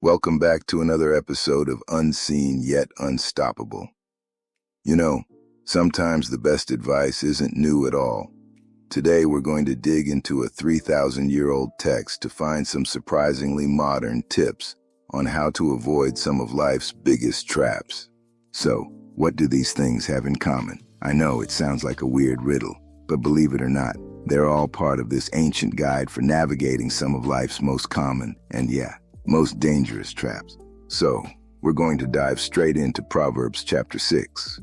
Welcome back to another episode of Unseen Yet Unstoppable. You know, sometimes the best advice isn't new at all. Today we're going to dig into a 3,000-year-old text to find some surprisingly modern tips on how to avoid some of life's biggest traps. So, what do these things have in common? I know it sounds like a weird riddle, but believe it or not, they're all part of this ancient guide for navigating some of life's most common and, most dangerous traps. So, we're going to dive straight into Proverbs Chapter 6.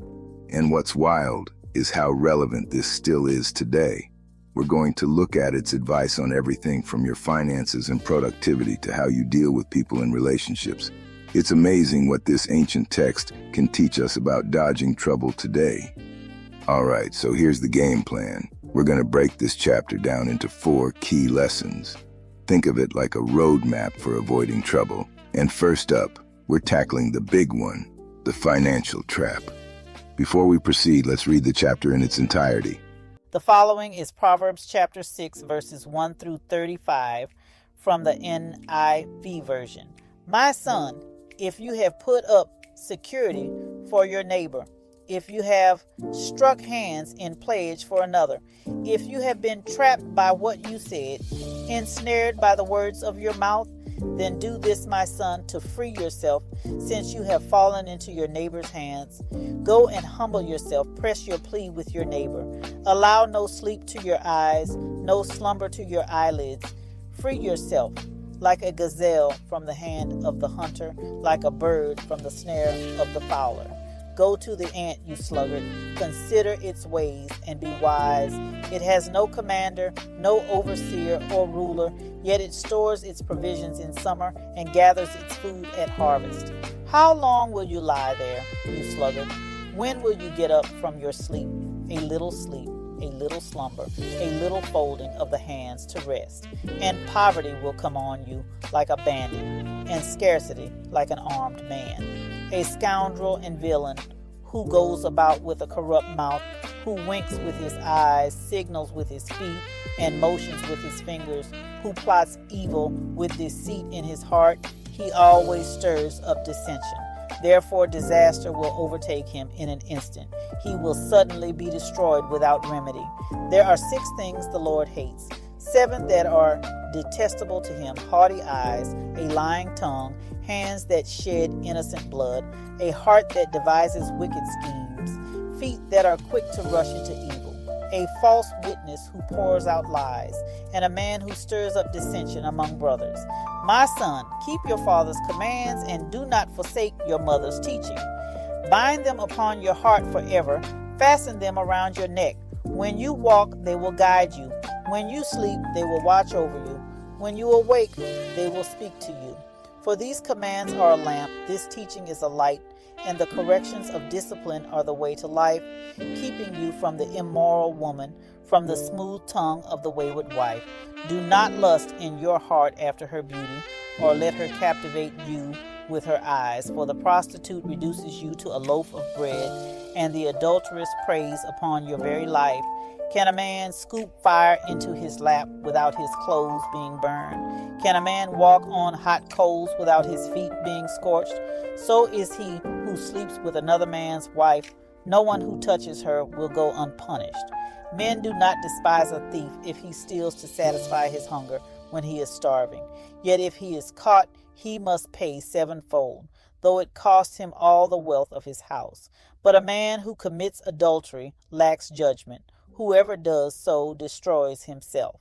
And what's wild is how relevant this still is today. We're going to look at its advice on everything from your finances and productivity to how you deal with people in relationships. It's amazing what this ancient text can teach us about dodging trouble today. All right, so here's the game plan. We're going to break this chapter down into 4 key lessons. Think of it like a roadmap for avoiding trouble. And first up, we're tackling the big one, the financial trap. Before we proceed, let's read the chapter in its entirety. The following is Proverbs Chapter 6, verses 1 through 35 from the NIV version. My son, if you have put up security for your neighbor, if you have struck hands in pledge for another, if you have been trapped by what you said, ensnared by the words of your mouth, then do this, my son, to free yourself, since you have fallen into your neighbor's hands. Go and humble yourself, press your plea with your neighbor. Allow no sleep to your eyes, no slumber to your eyelids. Free yourself, like a gazelle from the hand of the hunter, like a bird from the snare of the fowler. Go to the ant, you sluggard, consider its ways and be wise. It has no commander, no overseer or ruler, yet it stores its provisions in summer and gathers its food at harvest. How long will you lie there, you sluggard? When will you get up from your sleep? A little slumber, a little folding of the hands to rest. And poverty will come on you like a bandit, and scarcity like an armed man. A scoundrel and villain who goes about with a corrupt mouth, who winks with his eyes, signals with his feet, and motions with his fingers, who plots evil with deceit in his heart, he always stirs up dissension. Therefore disaster will overtake him in an instant. He will suddenly be destroyed without remedy. There are 6 things the Lord hates, 7 that are detestable to him: haughty eyes, a lying tongue, hands that shed innocent blood, a heart that devises wicked schemes, feet that are quick to rush into evil, a false witness who pours out lies, and a man who stirs up dissension among brothers. My son, keep your father's commands and do not forsake your mother's teaching. Bind them upon your heart forever, fasten them around your neck. When you walk, they will guide you. When you sleep, they will watch over you. When you awake, they will speak to you. For these commands are a lamp, this teaching is a light, and the corrections of discipline are the way to life, keeping you from the immoral woman, from the smooth tongue of the wayward wife. Do not lust in your heart after her beauty, or let her captivate you with her eyes, for the prostitute reduces you to a loaf of bread, and the adulteress preys upon your very life. Can a man scoop fire into his lap without his clothes being burned? Can a man walk on hot coals without his feet being scorched? So is he who sleeps with another man's wife. No one who touches her will go unpunished. Men do not despise a thief if he steals to satisfy his hunger when he is starving. Yet if he is caught, he must pay 7-fold, though it costs him all the wealth of his house. But a man who commits adultery lacks judgment. Whoever does so destroys himself.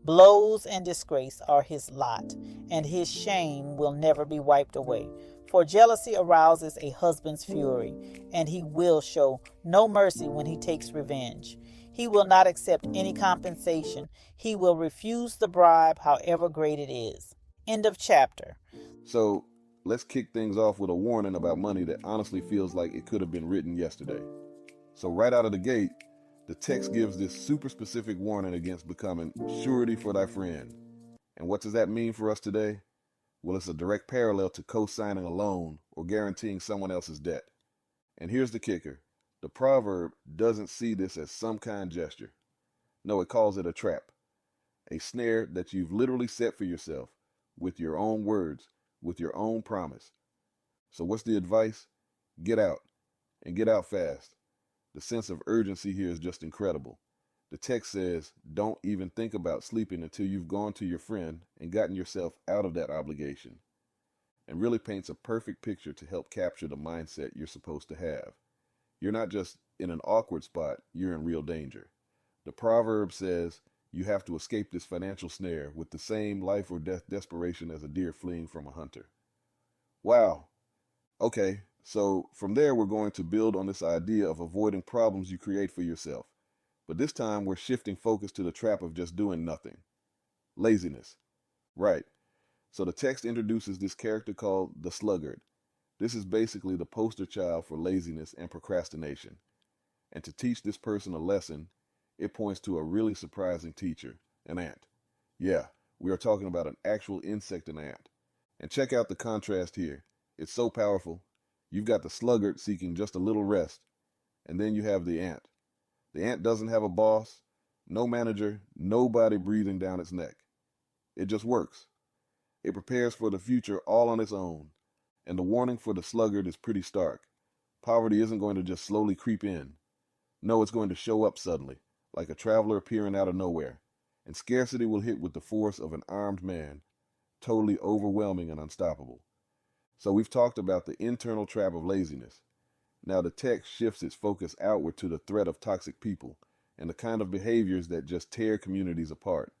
Blows and disgrace are his lot, and his shame will never be wiped away. For jealousy arouses a husband's fury, and he will show no mercy when he takes revenge. He will not accept any compensation. He will refuse the bribe, however great it is. End of chapter. So let's kick things off with a warning about money that honestly feels like it could have been written yesterday. So right out of the gate, the text gives this super specific warning against becoming surety for thy friend. And what does that mean for us today? Well, it's a direct parallel to co-signing a loan or guaranteeing someone else's debt. And here's the kicker. The proverb doesn't see this as some kind gesture. No, it calls it a trap, a snare that you've literally set for yourself with your own words with your own promise. So what's the advice? Get out, and get out fast. The sense of urgency here is just incredible. The text says, don't even think about sleeping until you've gone to your friend and gotten yourself out of that obligation, and really paints a perfect picture to help capture the mindset you're supposed to have. You're not just in an awkward spot, you're in real danger. The proverb says you have to escape this financial snare with the same life or death desperation as a deer fleeing from a hunter. Wow. Okay, so from there we're going to build on this idea of avoiding problems you create for yourself. But this time we're shifting focus to the trap of just doing nothing. Laziness. Right. So the text introduces this character called the sluggard. This is basically the poster child for laziness and procrastination. And to teach this person a lesson, it points to a really surprising teacher, an ant. Yeah, we are talking about an actual insect and ant. And check out the contrast here. It's so powerful. You've got the sluggard seeking just a little rest, and then you have the ant. The ant doesn't have a boss, no manager, nobody breathing down its neck. It just works. It prepares for the future all on its own. And the warning for the sluggard is pretty stark. Poverty isn't going to just slowly creep in. No, it's going to show up suddenly, like a traveler appearing out of nowhere. And scarcity will hit with the force of an armed man, totally overwhelming and unstoppable. So we've talked about the internal trap of laziness. Now the text shifts its focus outward to the threat of toxic people and the kind of behaviors that just tear communities apart.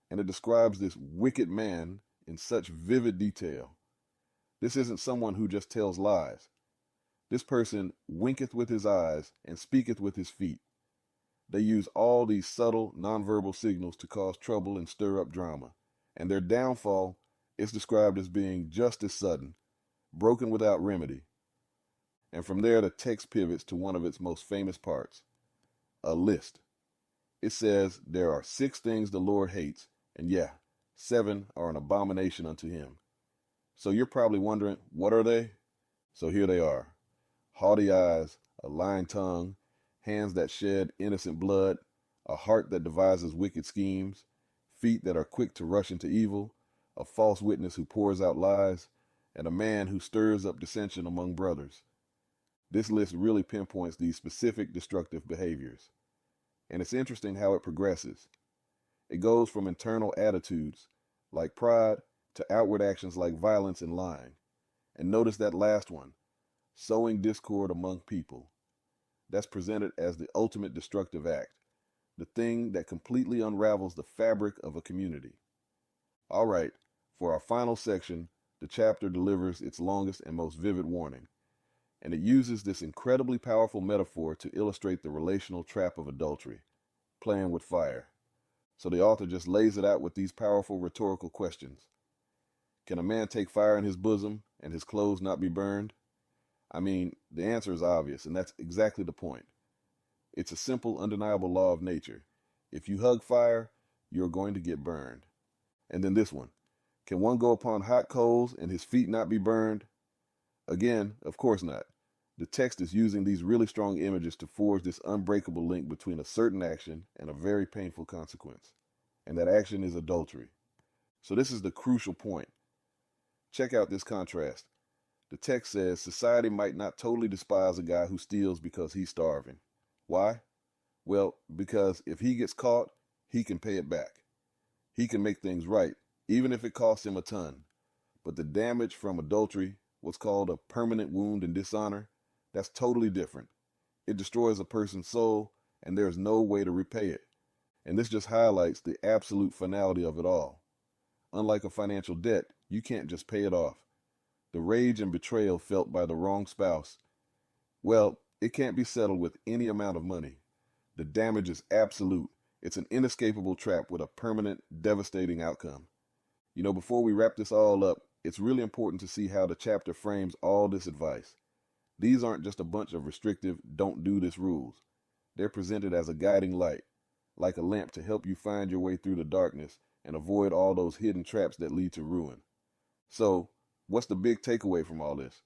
And it describes this wicked man in such vivid detail. This isn't someone who just tells lies. This person winketh with his eyes and speaketh with his feet. They use all these subtle, nonverbal signals to cause trouble and stir up drama. And their downfall is described as being just as sudden, broken without remedy. And from there, the text pivots to one of its most famous parts, a list. It says there are 6 things the Lord hates, and 7 are an abomination unto him. So you're probably wondering, what are they? So here they are. Haughty eyes, a lying tongue, hands that shed innocent blood, a heart that devises wicked schemes, feet that are quick to rush into evil, a false witness who pours out lies, and a man who stirs up dissension among brothers. This list really pinpoints these specific destructive behaviors. And it's interesting how it progresses. It goes from internal attitudes, like pride, to outward actions like violence and lying. And notice that last one, sowing discord among people. That's presented as the ultimate destructive act, the thing that completely unravels the fabric of a community. All right, for our final section, the chapter delivers its longest and most vivid warning. And it uses this incredibly powerful metaphor to illustrate the relational trap of adultery, playing with fire. So the author just lays it out with these powerful rhetorical questions. Can a man take fire in his bosom and his clothes not be burned? I mean, the answer is obvious, and that's exactly the point. It's a simple, undeniable law of nature. If you hug fire, you're going to get burned. And then this one. Can one go upon hot coals and his feet not be burned? Again, of course not. The text is using these really strong images to forge this unbreakable link between a certain action and a very painful consequence. And that action is adultery. So this is the crucial point. Check out this contrast. The text says society might not totally despise a guy who steals because he's starving. Why? Well, because if he gets caught, he can pay it back. He can make things right, even if it costs him a ton. But the damage from adultery, what's called a permanent wound and dishonor, that's totally different. It destroys a person's soul, and there's no way to repay it. And this just highlights the absolute finality of it all. Unlike a financial debt, you can't just pay it off. The rage and betrayal felt by the wrong spouse, well, it can't be settled with any amount of money. The damage is absolute. It's an inescapable trap with a permanent, devastating outcome. You know, before we wrap this all up, it's really important to see how the chapter frames all this advice. These aren't just a bunch of restrictive, don't do this rules. They're presented as a guiding light, like a lamp to help you find your way through the darkness and avoid all those hidden traps that lead to ruin. So, what's the big takeaway from all this?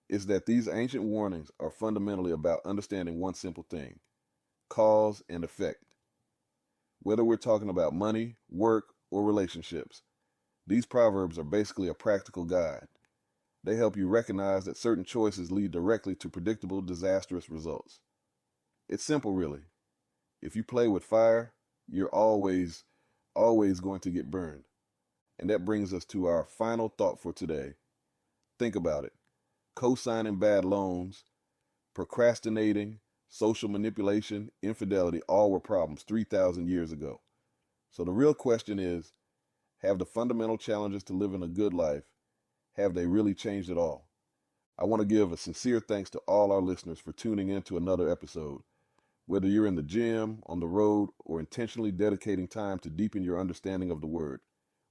It's that these ancient warnings are fundamentally about understanding one simple thing: cause and effect. Whether we're talking about money, work, or relationships, These proverbs are basically a practical guide. They help you recognize that certain choices lead directly to predictable, disastrous results. It's simple, really. If you play with fire, you're always going to get burned. And that brings us to our final thought for today. Think about it. Co-signing bad loans, procrastinating, social manipulation, infidelity, all were problems 3,000 years ago. So the real question is, have the fundamental challenges to living a good life, have they really changed at all? I want to give a sincere thanks to all our listeners for tuning in to another episode. Whether you're in the gym, on the road, or intentionally dedicating time to deepen your understanding of the Word,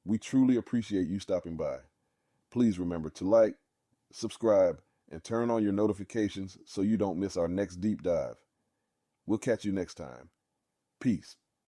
we truly appreciate you stopping by. Please remember to like, subscribe, and turn on your notifications so you don't miss our next deep dive. We'll catch you next time. Peace.